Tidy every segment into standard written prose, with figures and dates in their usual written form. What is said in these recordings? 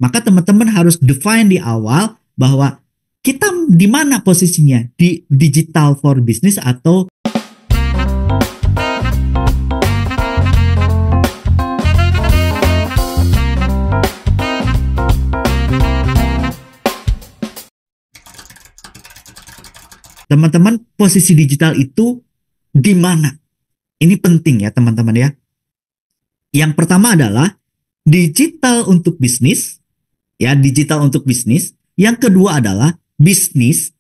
Maka teman-teman harus define di awal bahwa kita di mana posisinya, di digital for business atau teman-teman posisi digital itu di mana. Ini penting ya teman-teman ya. Yang pertama adalah digital untuk bisnis, ya digital untuk bisnis. Yang kedua adalah bisnis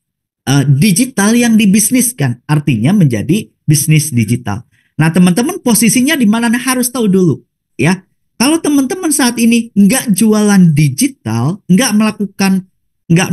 digital yang dibisniskan, artinya menjadi bisnis digital. Nah teman-teman posisinya di mana harus tahu dulu ya. Kalau teman-teman saat ini nggak jualan digital, nggak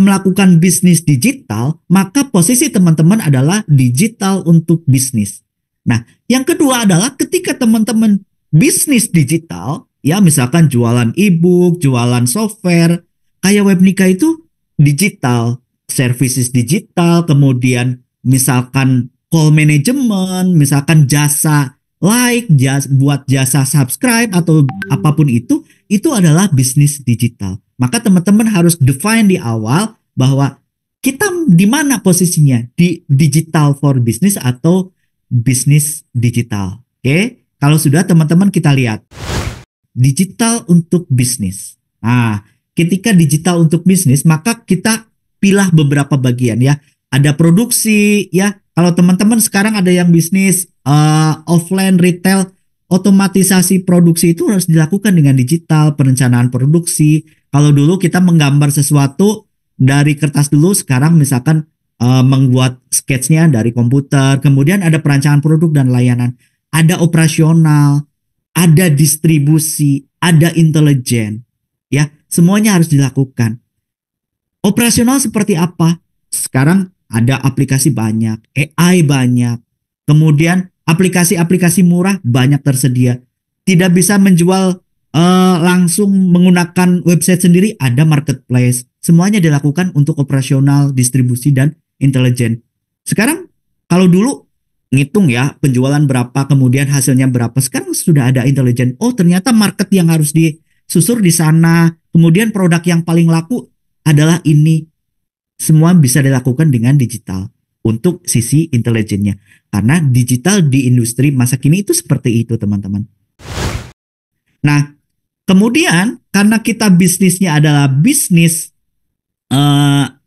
melakukan bisnis digital, maka posisi teman-teman adalah digital untuk bisnis. Nah, yang kedua adalah ketika teman-teman bisnis digital, ya misalkan jualan e-book, jualan software, kayak Webnika itu digital, services digital, kemudian misalkan call management, misalkan jasa buat jasa subscribe atau apapun itu adalah bisnis digital. Maka teman-teman harus define di awal bahwa kita di mana posisinya, di digital for business atau bisnis digital. Oke, kalau sudah teman-teman kita lihat digital untuk bisnis. Nah, ketika digital untuk bisnis maka kita pilah beberapa bagian ya. Ada produksi ya. Kalau teman-teman sekarang ada yang bisnis offline retail, otomatisasi produksi itu harus dilakukan dengan digital, perencanaan produksi. Kalau dulu kita menggambar sesuatu dari kertas dulu, sekarang misalkan membuat sketsnya dari komputer, kemudian ada perancangan produk dan layanan, ada operasional, ada distribusi, ada intelijen, ya semuanya harus dilakukan. Operasional seperti apa? Sekarang ada aplikasi banyak, AI banyak, kemudian aplikasi-aplikasi murah banyak tersedia. Tidak bisa menjual langsung menggunakan website sendiri, ada marketplace. Semuanya dilakukan untuk operasional, distribusi, dan intelijen. Sekarang kalau dulu ngitung ya penjualan berapa kemudian hasilnya berapa, sekarang sudah ada intelijen. Oh ternyata market yang harus disusur di sana, kemudian produk yang paling laku adalah ini. Semua bisa dilakukan dengan digital untuk sisi intelijennya, karena digital di industri masa kini itu seperti itu teman-teman. Nah kemudian karena kita bisnisnya adalah bisnis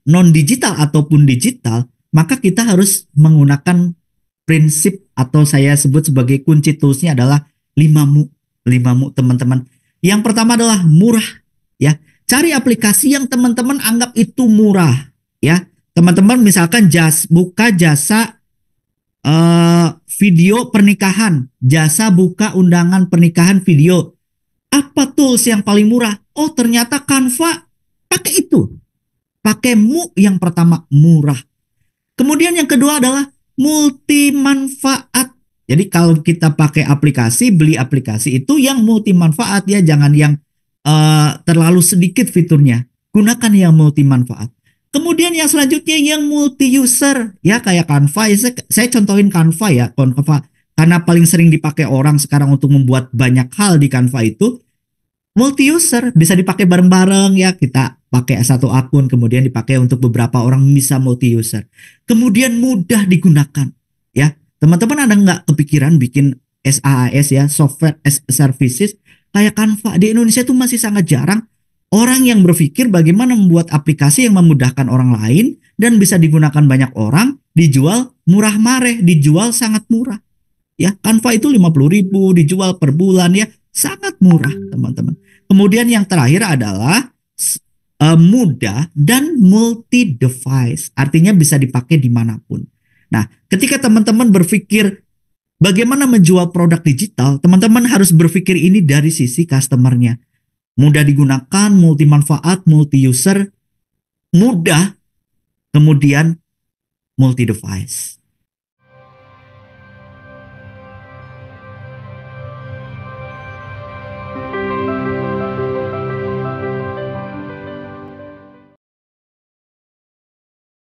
non-digital ataupun digital, maka kita harus menggunakan prinsip atau saya sebut sebagai kunci toolsnya adalah 5mu teman-teman. Yang pertama adalah murah ya. Cari aplikasi yang teman-teman anggap itu murah ya. Teman-teman misalkan buka jasa video pernikahan, jasa buka undangan pernikahan video. Apa tools yang paling murah? Oh ternyata Canva, pakai itu. Pakai yang pertama murah. Kemudian yang kedua adalah multi manfaat. Jadi kalau kita pakai aplikasi, beli aplikasi itu yang multi manfaat ya, jangan yang terlalu sedikit fiturnya. Gunakan yang multi manfaat. Kemudian yang selanjutnya yang multi user ya, kayak Canva. Saya contohin Canva ya, Canva karena paling sering dipakai orang sekarang untuk membuat banyak hal di Canva itu. Multi user bisa dipakai bareng-bareng ya, kita pakai satu akun kemudian dipakai untuk beberapa orang, bisa multi user. Kemudian mudah digunakan ya. Teman-teman ada nggak kepikiran bikin SaaS ya, software as a services kayak Canva? Di Indonesia itu masih sangat jarang orang yang berpikir bagaimana membuat aplikasi yang memudahkan orang lain dan bisa digunakan banyak orang, dijual murah mareh, dijual sangat murah. Ya, Canva itu 50.000 dijual per bulan ya, sangat murah teman-teman. Kemudian yang terakhir adalah mudah dan multi device, artinya bisa dipakai dimanapun. Nah, ketika teman-teman berpikir bagaimana menjual produk digital, teman-teman harus berpikir ini dari sisi customernya. Mudah digunakan, multi manfaat, multi user, mudah, kemudian multi device.